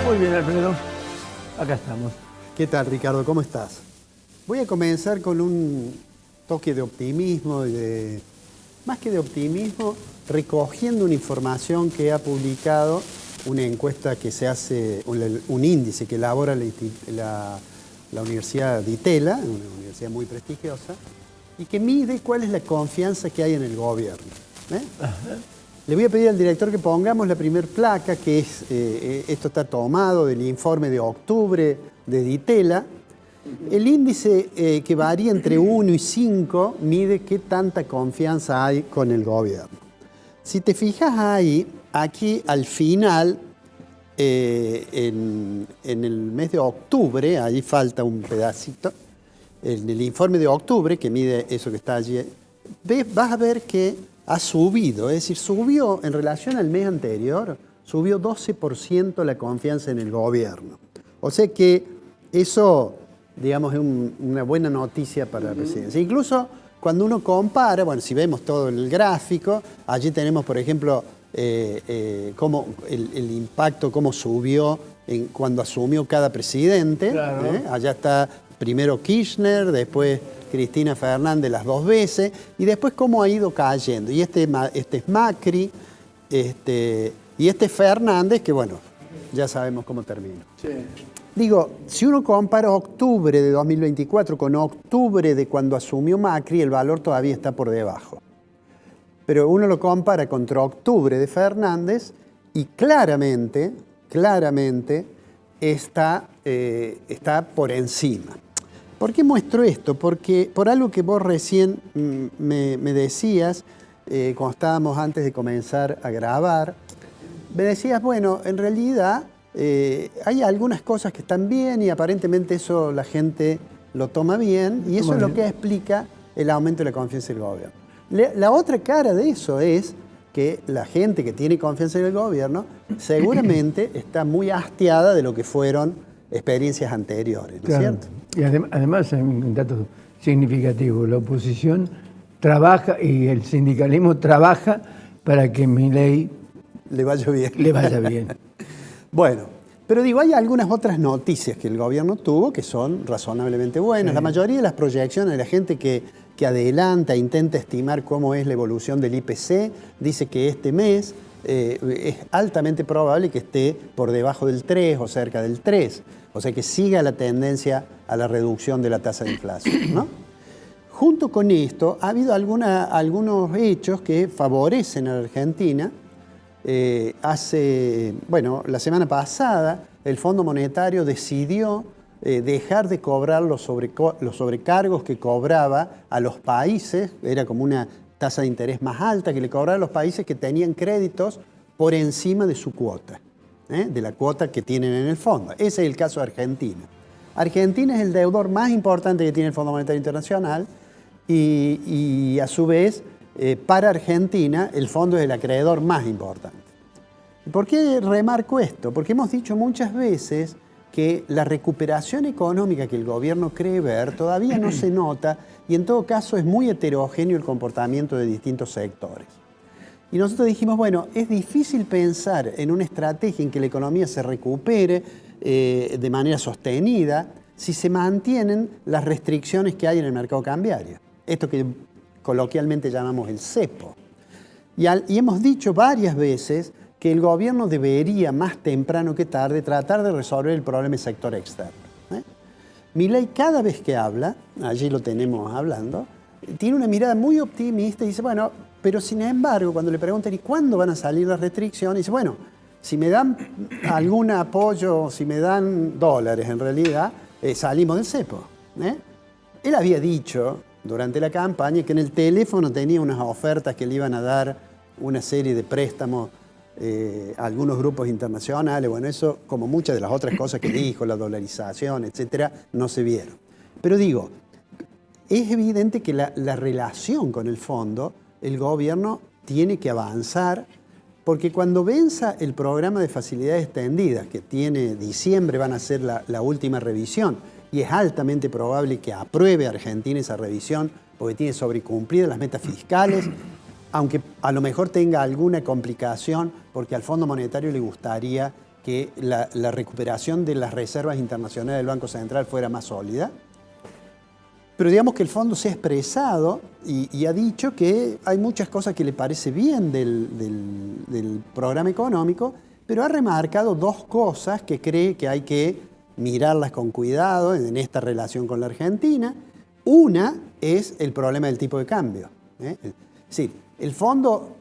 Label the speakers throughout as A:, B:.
A: Muy bien, Alfredo. Acá estamos.
B: ¿Qué tal, Ricardo? ¿Cómo estás? Voy a comenzar con un toque de optimismo, más que de optimismo, recogiendo una información que ha publicado una encuesta que se hace, un índice que elabora la Universidad de Itela, una universidad muy prestigiosa, y que mide cuál es la confianza que hay en el gobierno. Le voy a pedir al director que pongamos la primera placa, que es, esto está tomado del informe de octubre de Ditela. El índice que varía entre 1 y 5 mide qué tanta confianza hay con el gobierno. Si te fijas ahí, aquí al final, en el mes de octubre, ahí falta un pedacito, en el informe de octubre, que mide eso que está allí, vas a ver que ha subido, es decir, subió en relación al mes anterior, subió 12% la confianza en el gobierno. O sea que eso, digamos, es una buena noticia para la presidencia. Incluso cuando uno compara, bueno, si vemos todo el gráfico, allí tenemos, por ejemplo, cómo el impacto, cómo subió cuando asumió cada presidente.
A: Claro.
B: Allá está primero Kirchner, después Cristina Fernández las 2 veces, y después cómo ha ido cayendo. Y este es Macri, y este Fernández, que bueno, ya sabemos cómo terminó.
A: Sí.
B: Digo, si uno compara octubre de 2024 con octubre de cuando asumió Macri, el valor todavía está por debajo. Pero uno lo compara contra octubre de Fernández y claramente está por encima. ¿Por qué muestro esto? Porque por algo que vos recién me decías, cuando estábamos antes de comenzar a grabar, me decías, bueno, en realidad hay algunas cosas que están bien y aparentemente eso la gente lo toma bien y eso es lo que explica el aumento de la confianza del gobierno. La otra cara de eso es que la gente que tiene confianza en el gobierno seguramente está muy hastiada de lo que fueron experiencias anteriores, ¿no es cierto?
A: Y además hay un dato significativo, la oposición trabaja y el sindicalismo trabaja para que Milei
B: le vaya bien.
A: Le vaya bien.
B: Bueno, pero digo, hay algunas otras noticias que el gobierno tuvo que son razonablemente buenas. Sí. La mayoría de las proyecciones de la gente que adelanta, intenta estimar cómo es la evolución del IPC, dice que este mes es altamente probable que esté por debajo del 3 o cerca del 3. O sea, que siga la tendencia a la reducción de la tasa de inflación, ¿no? Junto con esto, ha habido algunos hechos que favorecen a la Argentina. La semana pasada, el Fondo Monetario decidió dejar de cobrar los sobrecargos que cobraba a los países, era como una tasa de interés más alta que le cobraba a los países que tenían créditos por encima de su cuota. De la cuota que tienen en el fondo. Ese es el caso de Argentina. Argentina es el deudor más importante que tiene el Fondo Monetario Internacional y a su vez, para Argentina, el fondo es el acreedor más importante. ¿Por qué remarco esto? Porque hemos dicho muchas veces que la recuperación económica que el gobierno cree ver todavía no se nota y en todo caso es muy heterogéneo el comportamiento de distintos sectores. Y nosotros dijimos, bueno, es difícil pensar en una estrategia en que la economía se recupere de manera sostenida si se mantienen las restricciones que hay en el mercado cambiario. Esto que coloquialmente llamamos el cepo. Y hemos dicho varias veces que el gobierno debería, más temprano que tarde, tratar de resolver el problema del sector externo. Milei cada vez que habla, allí lo tenemos hablando, tiene una mirada muy optimista y dice, bueno, pero sin embargo, cuando le preguntan ¿y cuándo van a salir las restricciones? Dice, bueno, si me dan algún apoyo, si me dan dólares en realidad, salimos del cepo. Él había dicho durante la campaña que en el teléfono tenía unas ofertas que le iban a dar una serie de préstamos a algunos grupos internacionales. Bueno, eso, como muchas de las otras cosas que dijo, la dolarización, etcétera, no se vieron. Pero digo, es evidente que la relación con el fondo, el gobierno tiene que avanzar, porque cuando venza el programa de facilidades extendidas, que tiene diciembre, van a ser la última revisión, y es altamente probable que apruebe Argentina esa revisión, porque tiene sobrecumplidas las metas fiscales, aunque a lo mejor tenga alguna complicación, porque al Fondo Monetario le gustaría que la recuperación de las reservas internacionales del Banco Central fuera más sólida. Pero digamos que el fondo se ha expresado y ha dicho que hay muchas cosas que le parece bien del programa económico, pero ha remarcado dos cosas que cree que hay que mirarlas con cuidado en esta relación con la Argentina. Una es el problema del tipo de cambio. Es decir, el fondo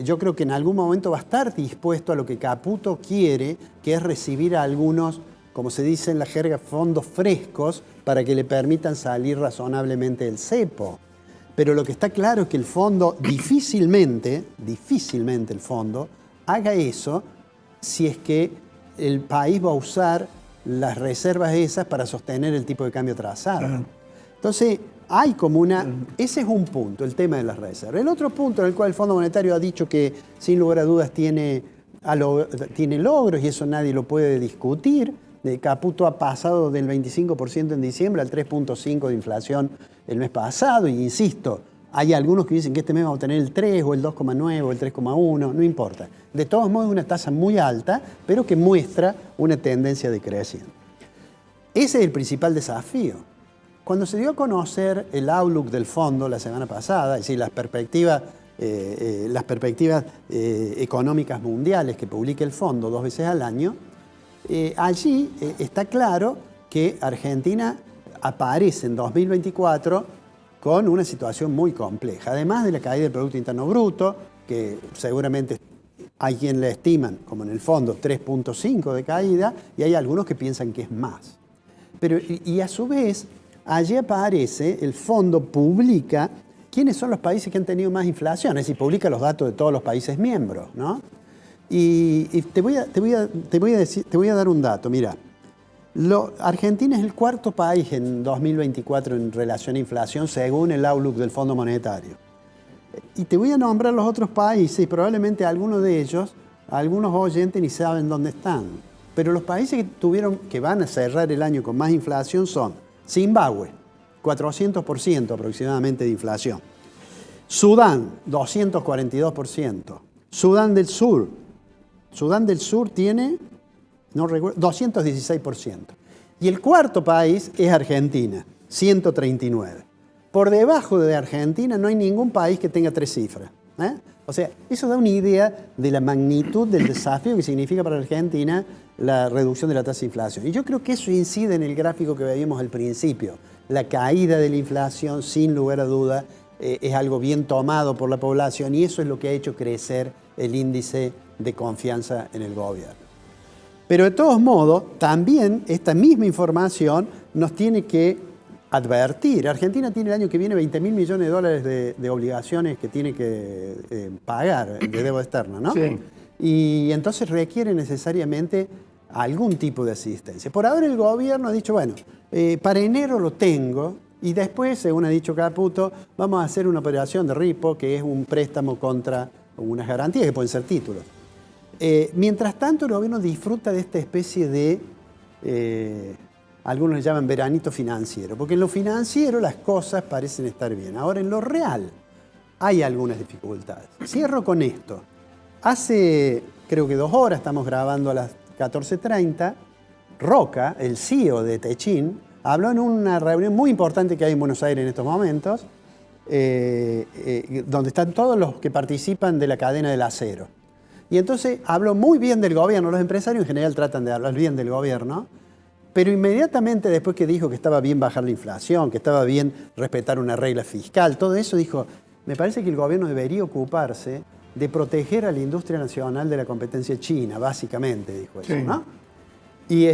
B: yo creo que en algún momento va a estar dispuesto a lo que Caputo quiere, que es recibir a algunos, como se dice en la jerga, fondos frescos para que le permitan salir razonablemente del cepo. Pero lo que está claro es que el fondo difícilmente el fondo haga eso si es que el país va a usar las reservas esas para sostener el tipo de cambio trazado. Entonces, hay como una... Ese es un punto, el tema de las reservas. El otro punto en el cual el Fondo Monetario ha dicho que, sin lugar a dudas, tiene logros, y eso nadie lo puede discutir. Caputo ha pasado del 25% en diciembre al 3.5% de inflación el mes pasado, y insisto, hay algunos que dicen que este mes vamos a tener el 3 o el 2,9 o el 3,1, no importa. De todos modos, es una tasa muy alta, pero que muestra una tendencia decreciente. Ese es el principal desafío. Cuando se dio a conocer el outlook del fondo la semana pasada, es decir, las perspectivas económicas mundiales que publica el fondo 2 veces al año, allí está claro que Argentina aparece en 2024 con una situación muy compleja. Además de la caída del Producto Interno Bruto, que seguramente hay quien le estiman, como en el fondo, 3.5 de caída, y hay algunos que piensan que es más. Pero, y a su vez, allí aparece, el fondo publica quiénes son los países que han tenido más inflación, es decir, publica los datos de todos los países miembros, ¿no? Y te voy a dar un dato, mira. Argentina es el cuarto país en 2024 en relación a inflación según el outlook del Fondo Monetario. Y te voy a nombrar los otros países y probablemente algunos de ellos, algunos oyentes ni saben dónde están. Pero los países que van a cerrar el año con más inflación son Zimbabue, 400% aproximadamente de inflación. Sudán, 242%. Sudán del Sur tiene, no recuerdo, 216%. Y el cuarto país es Argentina, 139%. Por debajo de Argentina no hay ningún país que tenga 3 cifras. O sea, eso da una idea de la magnitud del desafío que significa para Argentina la reducción de la tasa de inflación. Y yo creo que eso incide en el gráfico que veíamos al principio. La caída de la inflación, sin lugar a duda, es algo bien tomado por la población y eso es lo que ha hecho crecer el índice de confianza en el gobierno. Pero de todos modos, también esta misma información nos tiene que advertir. Argentina tiene el año que viene 20.000 millones de dólares de obligaciones que tiene que pagar de deuda externa, ¿no?
A: Sí.
B: Y entonces requiere necesariamente algún tipo de asistencia. Por ahora el gobierno ha dicho, bueno, para enero lo tengo y después, según ha dicho Caputo, vamos a hacer una operación de repo, que es un préstamo contra unas garantías que pueden ser títulos. Mientras tanto, el gobierno disfruta de esta especie de, algunos le llaman veranito financiero, porque en lo financiero las cosas parecen estar bien. Ahora, en lo real hay algunas dificultades. Cierro con esto. Hace, creo que 2 horas, estamos grabando a las 14:30, Roca, el CEO de Techin, habló en una reunión muy importante que hay en Buenos Aires en estos momentos, donde están todos los que participan de la cadena del acero. Y entonces habló muy bien del gobierno. Los empresarios en general tratan de hablar bien del gobierno, pero inmediatamente después que dijo que estaba bien bajar la inflación, que estaba bien respetar una regla fiscal, todo eso dijo, me parece que el gobierno debería ocuparse de proteger a la industria nacional de la competencia china, básicamente, dijo eso, sí. ¿No? Y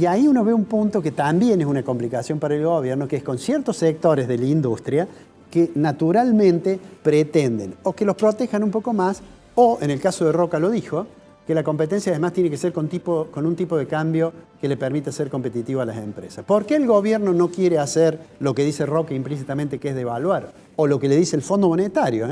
B: ahí uno ve un punto que también es una complicación para el gobierno, que es con ciertos sectores de la industria que naturalmente pretenden o que los protejan un poco más, o en el caso de Roca lo dijo, que la competencia además tiene que ser con un tipo de cambio que le permita ser competitivo a las empresas. ¿Por qué el gobierno no quiere hacer lo que dice Roca implícitamente, que es devaluar? O lo que le dice el Fondo Monetario,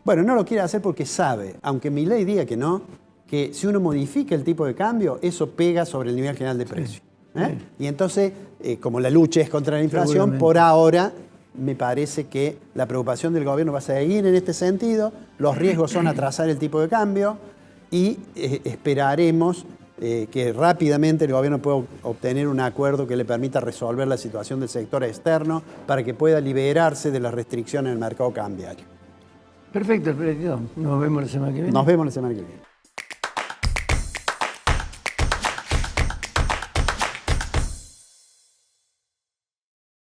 B: Bueno, no lo quiere hacer porque sabe, aunque Milei diga que no, que si uno modifica el tipo de cambio, eso pega sobre el nivel general de precio. Sí. Y entonces, como la lucha es contra la inflación, por ahora me parece que la preocupación del gobierno va a seguir en este sentido. Los riesgos son atrasar el tipo de cambio. y esperaremos que rápidamente el gobierno pueda obtener un acuerdo que le permita resolver la situación del sector externo para que pueda liberarse de las restricciones en el mercado cambiario.
A: Perfecto, Alfredo. Nos vemos la semana que viene.
B: Nos vemos la semana que viene.